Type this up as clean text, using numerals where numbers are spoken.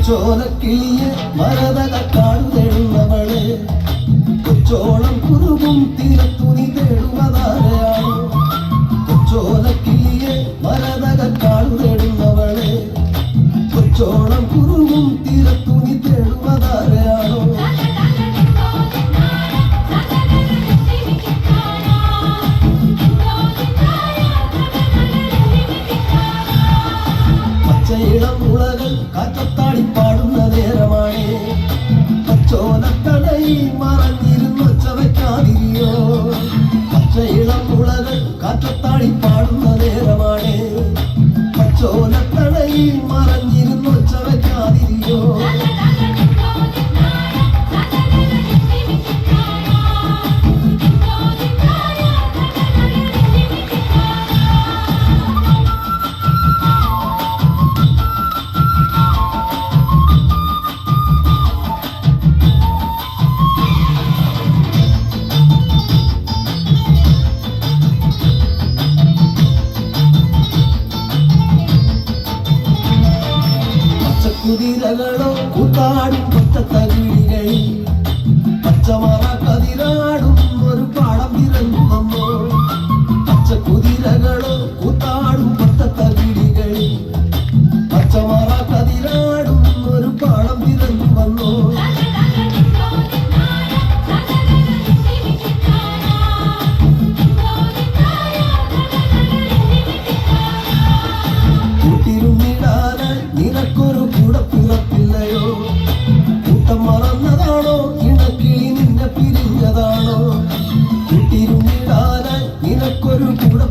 ചോലക്കിളിയെ മരതക കാടുതേടുന്നവളെ കൊച്ചോളം കുറുകും തീരത്തുനി തേടുവതാരയാണോ കൊച്ചോലക്കിളിയെ മരതക കാടുതേടുന്നവളെ കൊച്ചോളം കുറുകും തീരത്തുനി തേടുവതാരയാണോ പച്ചയിളം മുളകൾ കാറ്റത്താടി പാടുന്ന നേരമാണ് പച്ചോലക്കടയിൽ മറഞ്ഞിരുന്നൊച്ച വയ്ക്കാതിരിയോ പച്ചയിളം മുളകൾ കാറ്റത്താടി പാടുന്ന നേരമാണ് പച്ചോലക്കടയിൽ മറഞ്ഞിരുന്നൊച്ച വയ്ക്കാതിരിയോ കുതിരകളോ കൂത്താടും കൊച്ചത്തകിളികളിൽ പച്ചമറ കതിരാടും ഒരു പാടം തിരഞ്ഞു വന്നോ പച്ചക്കുതിരകളോ കൂത്താടും കൊച്ചത്തകിളികളിൽ പച്ചമറ കതിരാടും ഒരു പാടം തിരഞ്ഞു വന്നോ കൂട്ടിരുന്നിടാനായി നിനക്കൊരു പിറപ്പില്ലയോ കൂട്ടം മറന്നതാണോ ഇണക്കിളി നിന്നെ പിരിഞ്ഞതാണോ കൂട്ടിരുന്നിടാനായി നിനക്കൊരു കൂടെ